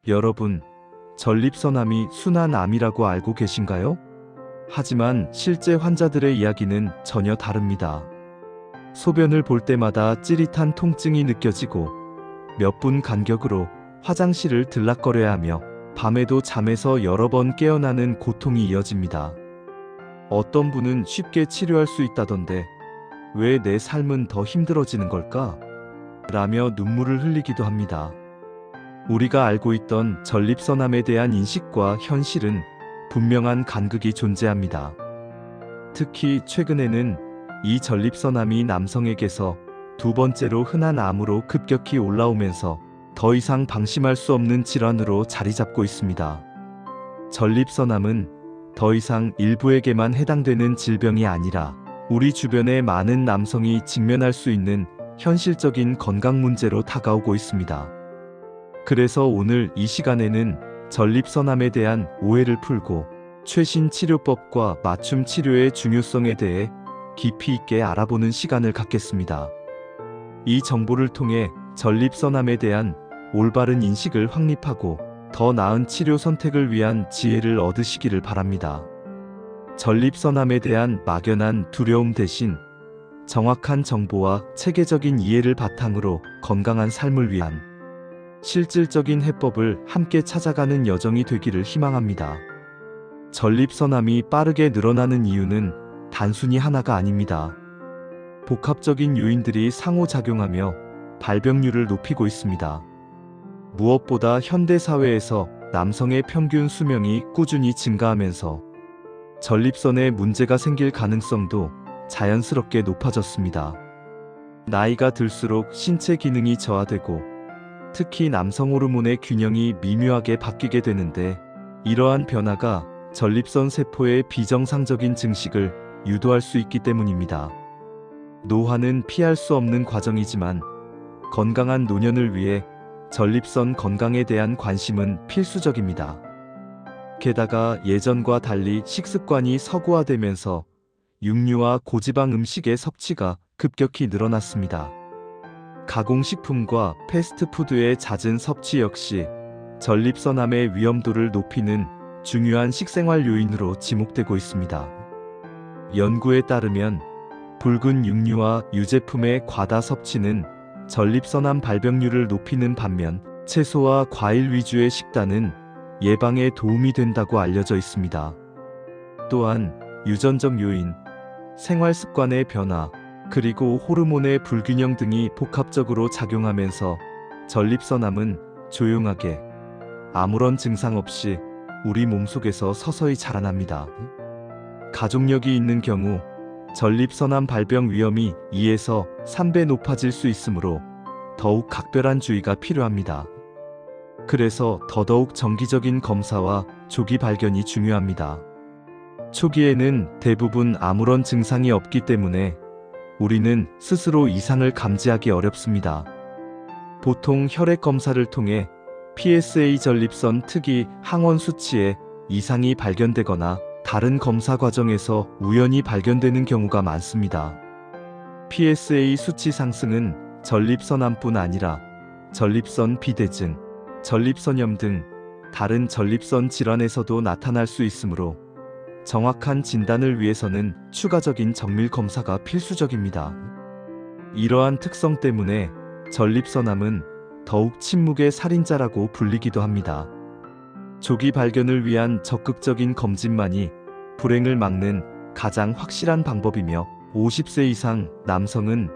여러분, 전립선암이 순한 암이라고 알고 계신가요? 하지만 실제 환자들의 이야기는 전혀 다릅니다. 소변을 볼 때마다 찌릿한 통증이 느껴지고 몇 분 간격으로 화장실을 들락거려야 하며 밤에도 잠에서 여러 번 깨어나는 고통이 이어집니다. 어떤 분은 쉽게 치료할 수 있다던데 왜 내 삶은 더 힘들어지는 걸까? 라며 눈물을 흘리기도 합니다. 우리가 알고 있던 전립선암에 대한 인식과 현실은 분명한 간극이 존재합니다. 특히 최근에는 이 전립선암이 남성에게서 두 번째로 흔한 암으로 급격히 올라오면서 더 이상 방심할 수 없는 질환으로 자리 잡고 있습니다. 전립선암은 더 이상 일부에게만 해당되는 질병이 아니라 우리 주변의 많은 남성이 직면할 수 있는 현실적인 건강 문제로 다가오고 있습니다. 그래서 오늘 이 시간에는 전립선암에 대한 오해를 풀고 최신 치료법과 맞춤 치료의 중요성에 대해 깊이 있게 알아보는 시간을 갖겠습니다. 이 정보를 통해 전립선암에 대한 올바른 인식을 확립하고 더 나은 치료 선택을 위한 지혜를 얻으시기를 바랍니다. 전립선암에 대한 막연한 두려움 대신 정확한 정보와 체계적인 이해를 바탕으로 건강한 삶을 위한 실질적인 해법을 함께 찾아가는 여정이 되기를 희망합니다. 전립선암이 빠르게 늘어나는 이유는 단순히 하나가 아닙니다. 복합적인 요인들이 상호작용하며 발병률을 높이고 있습니다. 무엇보다 현대 사회에서 남성의 평균 수명이 꾸준히 증가하면서 전립선에 문제가 생길 가능성도 자연스럽게 높아졌습니다. 나이가 들수록 신체 기능이 저하되고 특히 남성 호르몬의 균형이 미묘하게 바뀌게 되는데 이러한 변화가 전립선 세포의 비정상적인 증식을 유도할 수 있기 때문입니다. 노화는 피할 수 없는 과정이지만 건강한 노년을 위해 전립선 건강에 대한 관심은 필수적입니다. 게다가 예전과 달리 식습관이 서구화되면서 육류와 고지방 음식의 섭취가 급격히 늘어났습니다. 가공식품과 패스트푸드의 잦은 섭취 역시 전립선암의 위험도를 높이는 중요한 식생활 요인으로 지목되고 있습니다. 연구에 따르면 붉은 육류와 유제품의 과다 섭취는 전립선암 발병률을 높이는 반면 채소와 과일 위주의 식단은 예방에 도움이 된다고 알려져 있습니다. 또한 유전적 요인, 생활 습관의 변화, 그리고 호르몬의 불균형 등이 복합적으로 작용하면서 전립선암은 조용하게 아무런 증상 없이 우리 몸속에서 서서히 자라납니다. 가족력이 있는 경우 전립선암 발병 위험이 2에서 3배 높아질 수 있으므로 더욱 각별한 주의가 필요합니다. 그래서 더더욱 정기적인 검사와 조기 발견이 중요합니다. 초기에는 대부분 아무런 증상이 없기 때문에 우리는 스스로 이상을 감지하기 어렵습니다. 보통 혈액 검사를 통해 PSA 전립선 특이 항원 수치에 이상이 발견되거나 다른 검사 과정에서 우연히 발견되는 경우가 많습니다. PSA 수치 상승은 전립선암뿐 아니라 전립선 비대증, 전립선염 등 다른 전립선 질환에서도 나타날 수 있으므로 정확한 진단을 위해서는 추가적인 정밀 검사가 필수적입니다. 이러한 특성 때문에 전립선암은 더욱 침묵의 살인자라고 불리기도 합니다. 조기 발견을 위한 적극적인 검진만이 불행을 막는 가장 확실한 방법이며 50세 이상 남성은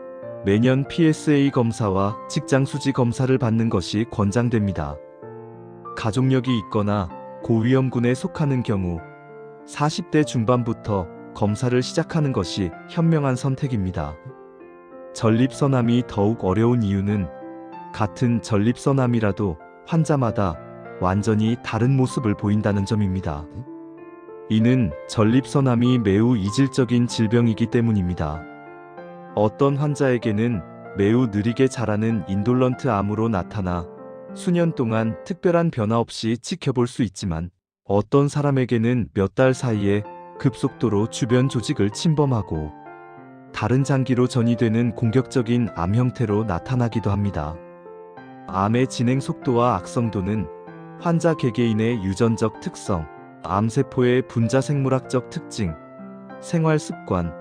매년 PSA 검사와 직장 수지 검사를 받는 것이 권장됩니다. 가족력이 있거나 고위험군에 속하는 경우 40대 중반부터 검사를 시작하는 것이 현명한 선택입니다. 전립선암이 더욱 어려운 이유는 같은 전립선암이라도 환자마다 완전히 다른 모습을 보인다는 점입니다. 이는 전립선암이 매우 이질적인 질병이기 때문입니다. 어떤 환자에게는 매우 느리게 자라는 인돌런트 암으로 나타나 수년 동안 특별한 변화 없이 지켜볼 수 있지만 어떤 사람에게는 몇 달 사이에 급속도로 주변 조직을 침범하고 다른 장기로 전이되는 공격적인 암 형태로 나타나기도 합니다. 암의 진행 속도와 악성도는 환자 개개인의 유전적 특성, 암세포의 분자생물학적 특징, 생활 습관,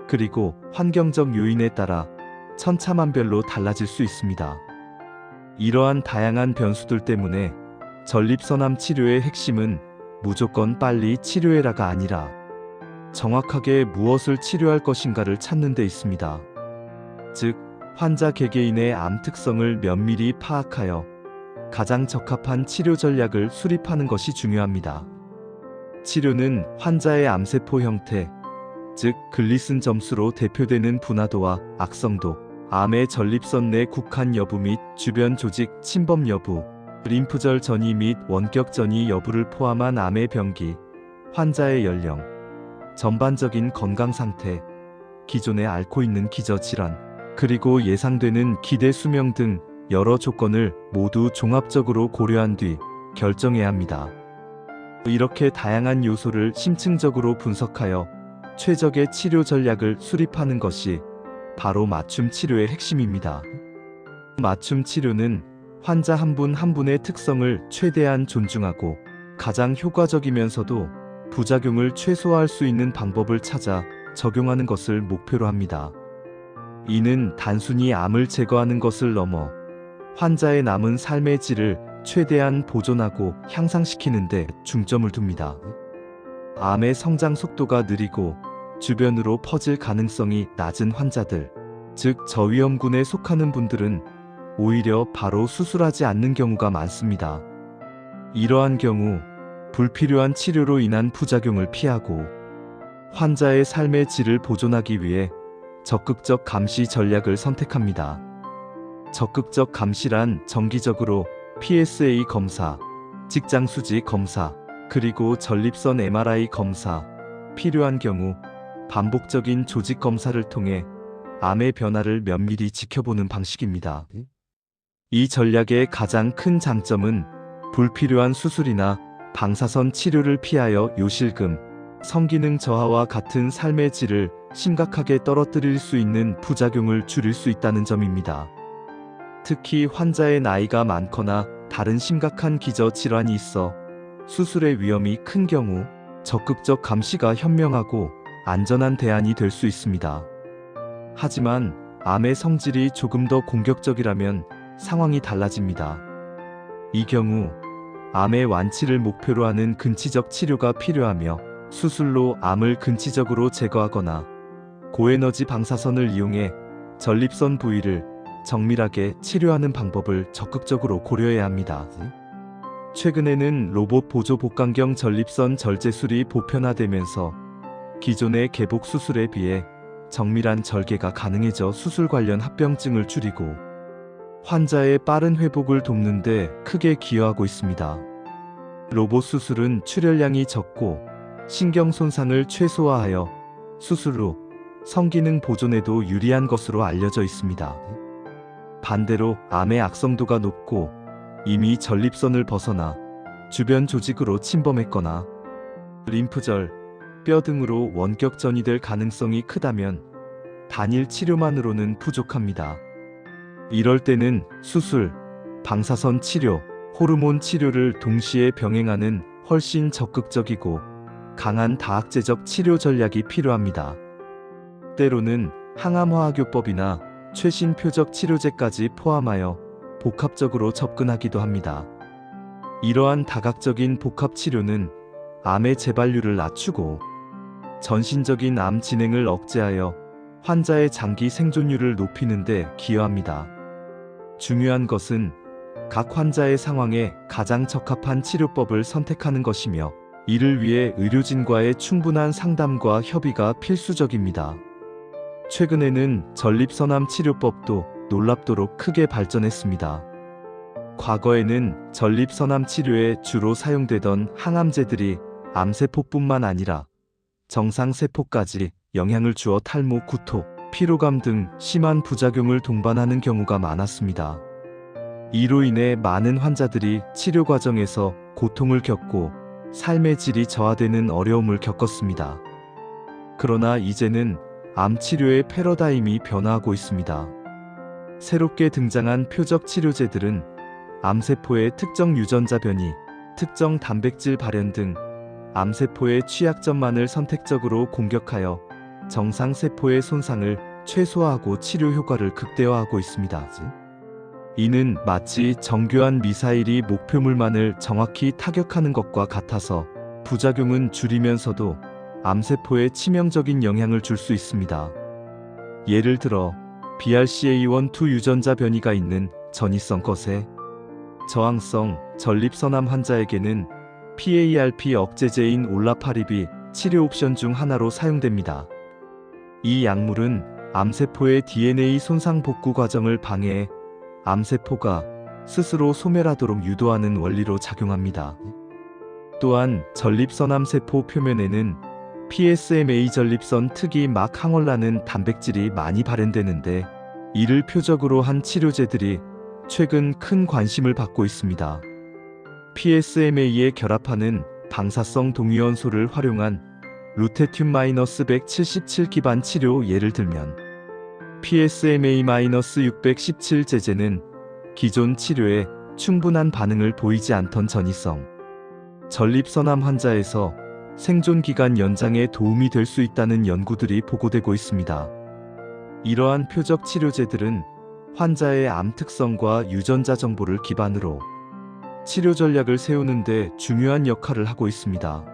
그리고 환경적 요인에 따라 천차만별로 달라질 수 있습니다. 이러한 다양한 변수들 때문에 전립선암 치료의 핵심은 무조건 빨리 치료해라가 아니라 정확하게 무엇을 치료할 것인가를 찾는 데 있습니다. 즉, 환자 개개인의 암 특성을 면밀히 파악하여 가장 적합한 치료 전략을 수립하는 것이 중요합니다. 치료는 환자의 암세포 형태, 즉 글리슨 점수로 대표되는 분화도와 악성도, 암의 전립선 내 국한 여부 및 주변 조직 침범 여부, 림프절 전이 및 원격 전이 여부를 포함한 암의 병기, 환자의 연령, 전반적인 건강 상태, 기존에 앓고 있는 기저질환, 그리고 예상되는 기대 수명 등 여러 조건을 모두 종합적으로 고려한 뒤 결정해야 합니다. 이렇게 다양한 요소를 심층적으로 분석하여 최적의 치료 전략을 수립하는 것이 바로 맞춤 치료의 핵심입니다. 맞춤 치료는 환자 한 분 한 분의 특성을 최대한 존중하고 가장 효과적이면서도 부작용을 최소화할 수 있는 방법을 찾아 적용하는 것을 목표로 합니다. 이는 단순히 암을 제거하는 것을 넘어 환자의 남은 삶의 질을 최대한 보존하고 향상시키는 데 중점을 둡니다. 암의 성장 속도가 느리고 주변으로 퍼질 가능성이 낮은 환자들, 즉 저위험군에 속하는 분들은 오히려 바로 수술하지 않는 경우가 많습니다. 이러한 경우 불필요한 치료로 인한 부작용을 피하고 환자의 삶의 질을 보존하기 위해 적극적 감시 전략을 선택합니다. 적극적 감시란 정기적으로 PSA 검사, 직장 수지 검사, 그리고 전립선 MRI 검사, 필요한 경우 반복적인 조직 검사를 통해 암의 변화를 면밀히 지켜보는 방식입니다. 이 전략의 가장 큰 장점은 불필요한 수술이나 방사선 치료를 피하여 요실금, 성기능 저하와 같은 삶의 질을 심각하게 떨어뜨릴 수 있는 부작용을 줄일 수 있다는 점입니다. 특히 환자의 나이가 많거나 다른 심각한 기저 질환이 있어 수술의 위험이 큰 경우 적극적 감시가 현명하고 안전한 대안이 될 수 있습니다. 하지만 암의 성질이 조금 더 공격적이라면 상황이 달라집니다. 이 경우 암의 완치를 목표로 하는 근치적 치료가 필요하며 수술로 암을 근치적으로 제거하거나 고에너지 방사선을 이용해 전립선 부위를 정밀하게 치료하는 방법을 적극적으로 고려해야 합니다. 최근에는 로봇 보조 복강경 전립선 절제술이 보편화되면서 기존의 개복 수술에 비해 정밀한 절개가 가능해져 수술 관련 합병증을 줄이고 환자의 빠른 회복을 돕는 데 크게 기여하고 있습니다. 로봇 수술은 출혈량이 적고 신경 손상을 최소화하여 수술 후 성기능 보존에도 유리한 것으로 알려져 있습니다. 반대로 암의 악성도가 높고 이미 전립선을 벗어나 주변 조직으로 침범했거나 림프절, 뼈 등으로 원격 전이될 가능성이 크다면 단일 치료만으로는 부족합니다. 이럴 때는 수술, 방사선 치료, 호르몬 치료를 동시에 병행하는 훨씬 적극적이고 강한 다학제적 치료 전략이 필요합니다. 때로는 항암화학요법이나 최신 표적 치료제까지 포함하여 복합적으로 접근하기도 합니다. 이러한 다각적인 복합 치료는 암의 재발률을 낮추고 전신적인 암 진행을 억제하여 환자의 장기 생존율을 높이는 데 기여합니다. 중요한 것은 각 환자의 상황에 가장 적합한 치료법을 선택하는 것이며 이를 위해 의료진과의 충분한 상담과 협의가 필수적입니다. 최근에는 전립선암 치료법도 놀랍도록 크게 발전했습니다. 과거에는 전립선암 치료에 주로 사용되던 항암제들이 암세포뿐만 아니라 정상세포까지 영향을 주어 탈모, 구토, 피로감 등 심한 부작용을 동반하는 경우가 많았습니다. 이로 인해 많은 환자들이 치료 과정에서 고통을 겪고 삶의 질이 저하되는 어려움을 겪었습니다. 그러나 이제는 암 치료의 패러다임이 변화하고 있습니다. 새롭게 등장한 표적 치료제들은 암세포의 특정 유전자 변이, 특정 단백질 발현 등 암세포의 취약점만을 선택적으로 공격하여 정상세포의 손상을 최소화하고 치료 효과를 극대화하고 있습니다. 이는 마치 정교한 미사일이 목표물만을 정확히 타격하는 것과 같아서 부작용은 줄이면서도 암세포에 치명적인 영향을 줄 수 있습니다. 예를 들어 BRCA1-2 유전자 변이가 있는 전이성 거세 저항성 전립선암 환자에게는 PARP 억제제인 올라파립이 치료 옵션 중 하나로 사용됩니다. 이 약물은 암세포의 DNA 손상 복구 과정을 방해해 암세포가 스스로 소멸하도록 유도하는 원리로 작용합니다. 또한 전립선암 세포 표면에는 PSMA 전립선 특이 막 항원라는 단백질이 많이 발현되는데 이를 표적으로 한 치료제들이 최근 큰 관심을 받고 있습니다. PSMA에 결합하는 방사성 동위원소를 활용한 루테튬-177 기반 치료 예를 들면 PSMA-617 제제는 기존 치료에 충분한 반응을 보이지 않던 전이성 전립선암 환자에서 생존 기간 연장에 도움이 될 수 있다는 연구들이 보고되고 있습니다. 이러한 표적 치료제들은 환자의 암 특성과 유전자 정보를 기반으로 치료 전략을 세우는 데 중요한 역할을 하고 있습니다.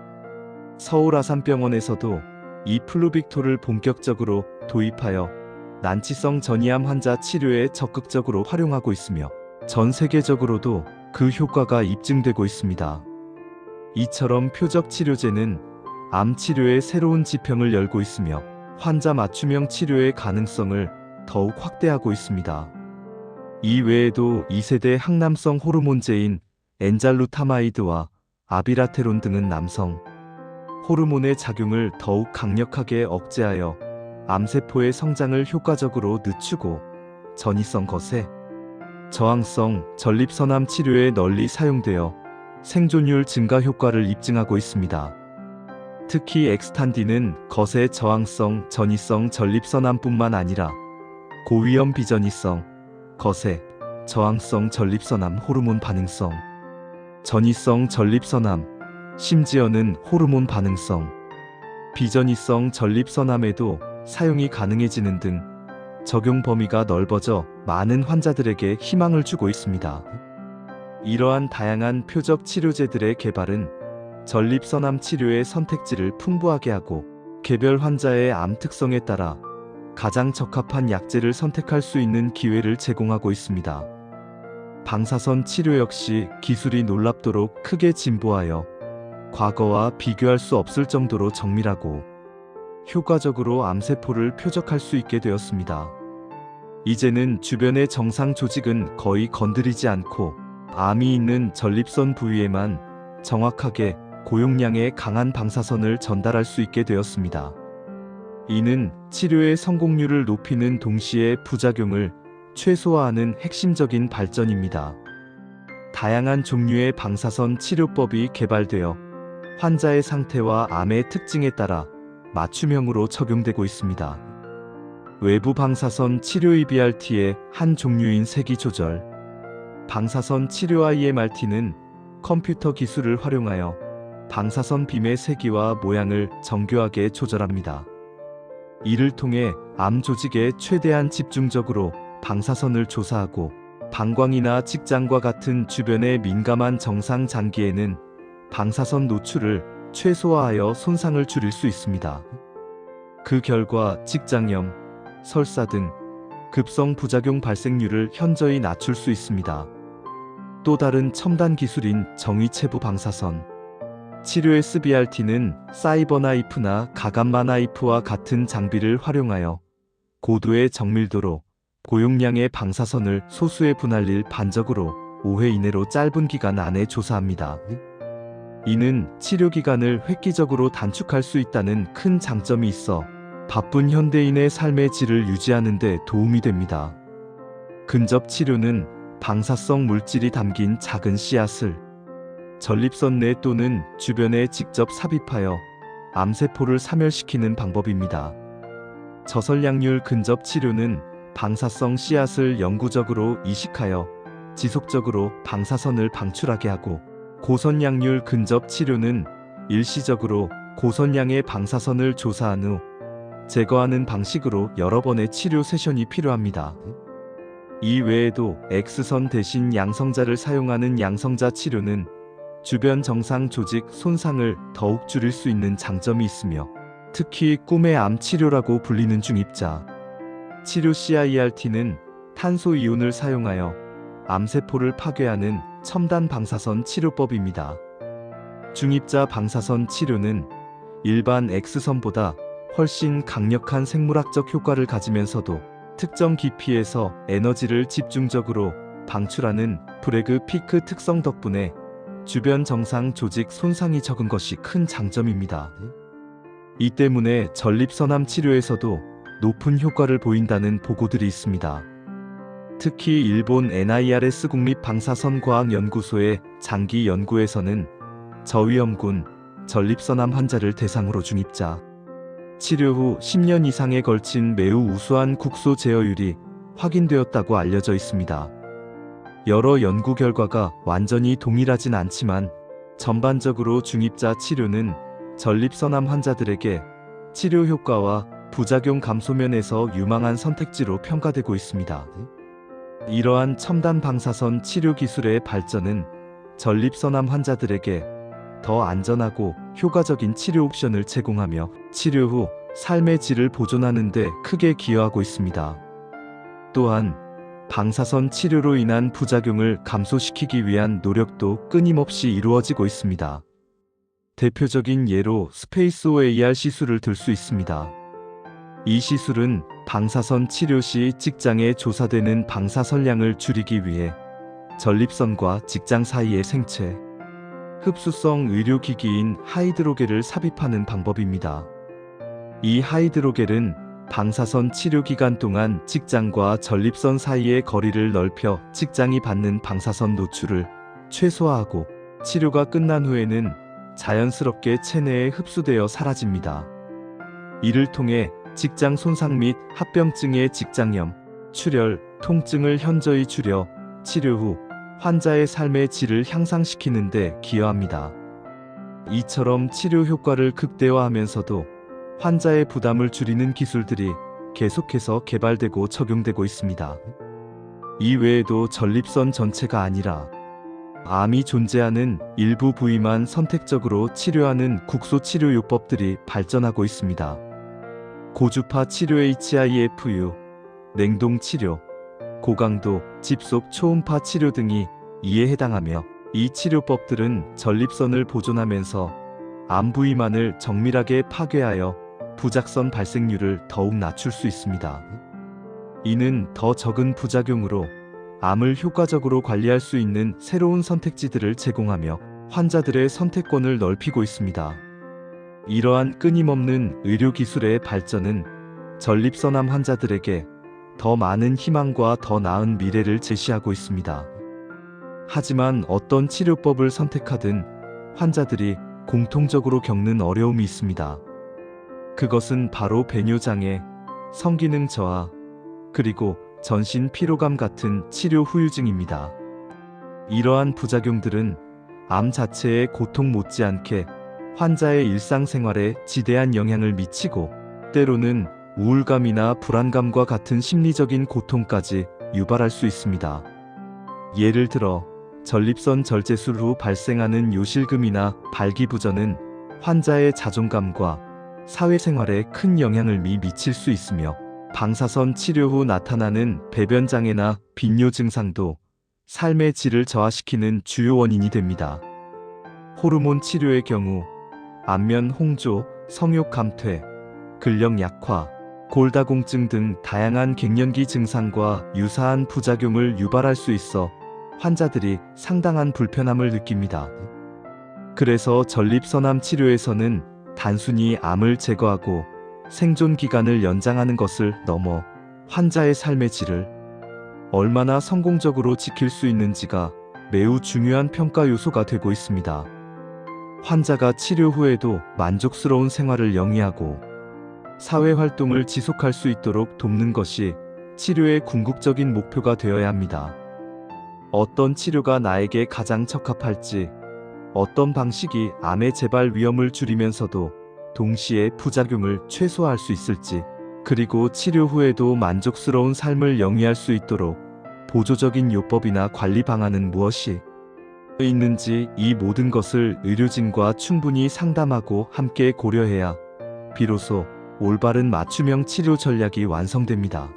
서울 아산병원에서도 이 플루빅토를 본격적으로 도입하여 난치성 전이암 환자 치료에 적극적으로 활용하고 있으며 전 세계적으로도 그 효과가 입증되고 있습니다. 이처럼 표적 치료제는 암 치료의 새로운 지평을 열고 있으며 환자 맞춤형 치료의 가능성을 더욱 확대하고 있습니다. 이 외에도 2세대 항남성 호르몬제인 엔잘루타마이드와 아비라테론 등은 남성 호르몬의 작용을 더욱 강력하게 억제하여 암세포의 성장을 효과적으로 늦추고 전이성 거세, 저항성 전립선암 치료에 널리 사용되어 생존율 증가 효과를 입증하고 있습니다. 특히 엑스탄디는 거세 저항성 전이성 전립선암뿐만 아니라 고위험 비전이성 거세 저항성 전립선암 호르몬 반응성 전이성 전립선암 심지어는 호르몬 반응성 비전이성 전립선암에도 사용이 가능해지는 등 적용 범위가 넓어져 많은 환자들에게 희망을 주고 있습니다. 이러한 다양한 표적 치료제들의 개발은 전립선암 치료의 선택지를 풍부하게 하고 개별 환자의 암 특성에 따라 가장 적합한 약제를 선택할 수 있는 기회를 제공하고 있습니다. 방사선 치료 역시 기술이 놀랍도록 크게 진보하여 과거와 비교할 수 없을 정도로 정밀하고 효과적으로 암세포를 표적할 수 있게 되었습니다. 이제는 주변의 정상 조직은 거의 건드리지 않고 암이 있는 전립선 부위에만 정확하게 고용량의 강한 방사선을 전달할 수 있게 되었습니다. 이는 치료의 성공률을 높이는 동시에 부작용을 최소화하는 핵심적인 발전입니다. 다양한 종류의 방사선 치료법이 개발되어 환자의 상태와 암의 특징에 따라 맞춤형으로 적용되고 있습니다. 외부 방사선 치료 EBRT의 한 종류인 세기 조절 방사선 치료 IMRT는 컴퓨터 기술을 활용하여 방사선 빔의 세기와 모양을 정교하게 조절합니다. 이를 통해 암 조직에 최대한 집중적으로 방사선을 조사하고 방광이나 직장과 같은 주변의 민감한 정상 장기에는 방사선 노출을 최소화하여 손상을 줄일 수 있습니다. 그 결과 직장염, 설사 등 급성 부작용 발생률을 현저히 낮출 수 있습니다. 또 다른 첨단 기술인 정위체부 방사선 치료 SBRT는 사이버 나이프나 가감마 나이프와 같은 장비를 활용하여 고도의 정밀도로 고용량의 방사선을 소수의 분할일 반적으로 5회 이내로 짧은 기간 안에 조사합니다. 이는 치료 기간을 획기적으로 단축할 수 있다는 큰 장점이 있어 바쁜 현대인의 삶의 질을 유지하는 데 도움이 됩니다. 근접 치료는 방사성 물질이 담긴 작은 씨앗을 전립선 내 또는 주변에 직접 삽입하여 암세포를 사멸시키는 방법입니다. 저설량률 근접 치료는 방사성 씨앗을 영구적으로 이식하여 지속적으로 방사선을 방출하게 하고 고선량률 근접 치료는 일시적으로 고선량의 방사선을 조사한 후 제거하는 방식으로 여러 번의 치료 세션이 필요합니다. 이 외에도 X선 대신 양성자를 사용하는 양성자 치료는 주변 정상 조직 손상을 더욱 줄일 수 있는 장점이 있으며, 특히 꿈의 암 치료라고 불리는 중입자 치료 CIRT는 탄소 이온을 사용하여 암세포를 파괴하는 첨단 방사선 치료법입니다. 중입자 방사선 치료는 일반 X선보다 훨씬 강력한 생물학적 효과를 가지면서도 특정 깊이에서 에너지를 집중적으로 방출하는 브래그 피크 특성 덕분에 주변 정상 조직 손상이 적은 것이 큰 장점입니다. 이 때문에 전립선암 치료에서도 높은 효과를 보인다는 보고들이 있습니다. 특히 일본 NIRS 국립방사선과학연구소의 장기 연구에서는 저위험군 전립선암 환자를 대상으로 중입자 치료 후 10년 이상에 걸친 매우 우수한 국소 제어율이 확인되었다고 알려져 있습니다. 여러 연구 결과가 완전히 동일하진 않지만 전반적으로 중입자 치료는 전립선암 환자들에게 치료 효과와 부작용 감소 면에서 유망한 선택지로 평가되고 있습니다. 이러한 첨단 방사선 치료 기술의 발전은 전립선암 환자들에게 더 안전하고 효과적인 치료 옵션을 제공하며 치료 후 삶의 질을 보존하는 데 크게 기여하고 있습니다. 또한 방사선 치료로 인한 부작용을 감소시키기 위한 노력도 끊임없이 이루어지고 있습니다. 대표적인 예로 스페이스 OAR 시술을 들 수 있습니다. 이 시술은 방사선 치료 시 직장에 조사되는 방사선량을 줄이기 위해 전립선과 직장 사이의 생체 흡수성 의료기기인 하이드로겔을 삽입하는 방법입니다. 이 하이드로겔은 방사선 치료 기간 동안 직장과 전립선 사이의 거리를 넓혀 직장이 받는 방사선 노출을 최소화하고 치료가 끝난 후에는 자연스럽게 체내에 흡수되어 사라집니다. 이를 통해 직장 손상 및 합병증의 직장염, 출혈, 통증을 현저히 줄여 치료 후 환자의 삶의 질을 향상시키는 데 기여합니다. 이처럼 치료 효과를 극대화하면서도 환자의 부담을 줄이는 기술들이 계속해서 개발되고 적용되고 있습니다. 이 외에도 전립선 전체가 아니라 암이 존재하는 일부 부위만 선택적으로 치료하는 국소 치료 요법들이 발전하고 있습니다. 고주파 치료 HIFU, 냉동 치료, 고강도 집속 초음파 치료 등이 이에 해당하며, 이 치료법들은 전립선을 보존하면서 암 부위만을 정밀하게 파괴하여 부작선 발생률을 더욱 낮출 수 있습니다. 이는 더 적은 부작용으로 암을 효과적으로 관리할 수 있는 새로운 선택지들을 제공하며 환자들의 선택권을 넓히고 있습니다. 이러한 끊임없는 의료기술의 발전은 전립선암 환자들에게 더 많은 희망과 더 나은 미래를 제시하고 있습니다. 하지만 어떤 치료법을 선택하든 환자들이 공통적으로 겪는 어려움이 있습니다. 그것은 바로 배뇨장애, 성기능 저하, 그리고 전신 피로감 같은 치료 후유증입니다. 이러한 부작용들은 암 자체의 고통 못지않게 환자의 일상생활에 지대한 영향을 미치고, 때로는 우울감이나 불안감과 같은 심리적인 고통까지 유발할 수 있습니다. 예를 들어 전립선 절제술 후 발생하는 요실금이나 발기부전은 환자의 자존감과 사회생활에 큰 영향을 미칠 수 있으며, 방사선 치료 후 나타나는 배변장애나 빈뇨 증상도 삶의 질을 저하시키는 주요 원인이 됩니다. 호르몬 치료의 경우 안면 홍조, 성욕 감퇴, 근력 약화, 골다공증 등 다양한 갱년기 증상과 유사한 부작용을 유발할 수 있어 환자들이 상당한 불편함을 느낍니다. 그래서 전립선암 치료에서는 단순히 암을 제거하고 생존 기간을 연장하는 것을 넘어 환자의 삶의 질을 얼마나 성공적으로 지킬 수 있는지가 매우 중요한 평가 요소가 되고 있습니다. 환자가 치료 후에도 만족스러운 생활을 영위하고 사회활동을 지속할 수 있도록 돕는 것이 치료의 궁극적인 목표가 되어야 합니다. 어떤 치료가 나에게 가장 적합할지 어떤 방식이 암의 재발 위험을 줄이면서도 동시에 부작용을 최소화할 수 있을지, 그리고 치료 후에도 만족스러운 삶을 영위할 수 있도록 보조적인 요법이나 관리 방안은 무엇이 있는지, 이 모든 것을 의료진과 충분히 상담하고 함께 고려해야 비로소 올바른 맞춤형 치료 전략이 완성됩니다.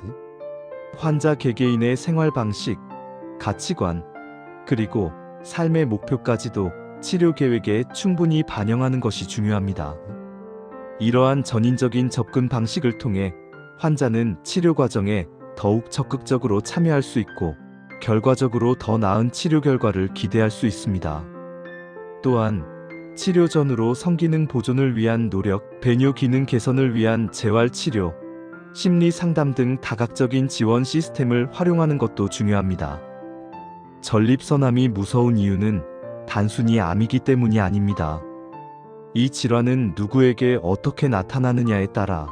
환자 개개인의 생활 방식, 가치관, 그리고 삶의 목표까지도 치료 계획에 충분히 반영하는 것이 중요합니다. 이러한 전인적인 접근 방식을 통해 환자는 치료 과정에 더욱 적극적으로 참여할 수 있고 결과적으로 더 나은 치료 결과를 기대할 수 있습니다. 또한 치료 전후로 성기능 보존을 위한 노력, 배뇨 기능 개선을 위한 재활 치료, 심리 상담 등 다각적인 지원 시스템을 활용하는 것도 중요합니다. 전립선암이 무서운 이유는 단순히 암이기 때문이 아닙니다. 이 질환은 누구에게 어떻게 나타나느냐에 따라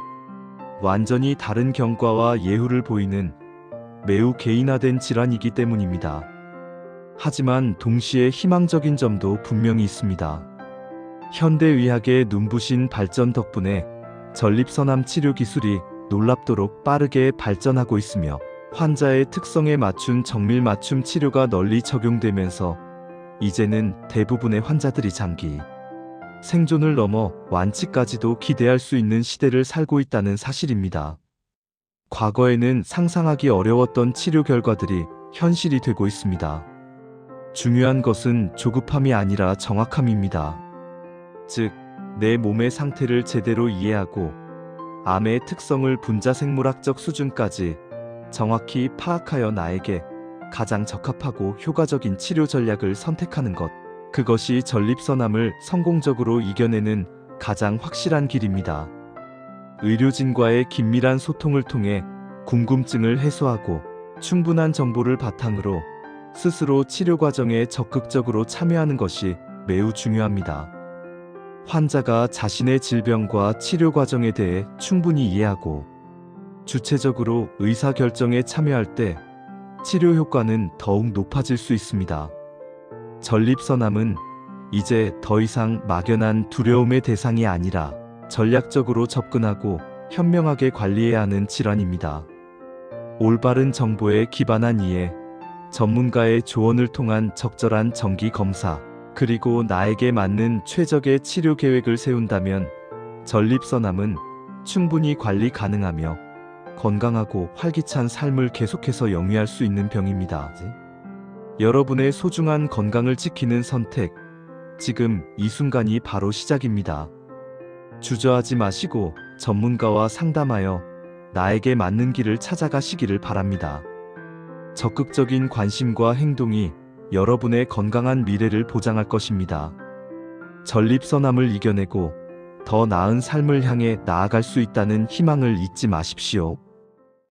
완전히 다른 경과와 예후를 보이는 매우 개인화된 질환이기 때문입니다. 하지만 동시에 희망적인 점도 분명히 있습니다. 현대의학의 눈부신 발전 덕분에 전립선암 치료 기술이 놀랍도록 빠르게 발전하고 있으며 환자의 특성에 맞춘 정밀 맞춤 치료가 널리 적용되면서 이제는 대부분의 환자들이 장기 생존을 넘어 완치까지도 기대할 수 있는 시대를 살고 있다는 사실입니다. 과거에는 상상하기 어려웠던 치료 결과들이 현실이 되고 있습니다. 중요한 것은 조급함이 아니라 정확함입니다. 즉, 내 몸의 상태를 제대로 이해하고 암의 특성을 분자생물학적 수준까지 정확히 파악하여 나에게 가장 적합하고 효과적인 치료 전략을 선택하는 것. 그것이 전립선암을 성공적으로 이겨내는 가장 확실한 길입니다. 의료진과의 긴밀한 소통을 통해 궁금증을 해소하고 충분한 정보를 바탕으로 스스로 치료 과정에 적극적으로 참여하는 것이 매우 중요합니다. 환자가 자신의 질병과 치료 과정에 대해 충분히 이해하고 주체적으로 의사결정에 참여할 때 치료 효과는 더욱 높아질 수 있습니다. 전립선암은 이제 더 이상 막연한 두려움의 대상이 아니라 전략적으로 접근하고 현명하게 관리해야 하는 질환입니다. 올바른 정보에 기반한 이해, 전문가의 조언을 통한 적절한 정기 검사, 그리고 나에게 맞는 최적의 치료 계획을 세운다면 전립선암은 충분히 관리 가능하며 건강하고 활기찬 삶을 계속해서 영위할 수 있는 병입니다. 여러분의 소중한 건강을 지키는 선택, 지금 이 순간이 바로 시작입니다. 주저하지 마시고 전문가와 상담하여 나에게 맞는 길을 찾아가시기를 바랍니다. 적극적인 관심과 행동이 여러분의 건강한 미래를 보장할 것입니다. 전립선암을 이겨내고 더 나은 삶을 향해 나아갈 수 있다는 희망을 잊지 마십시오.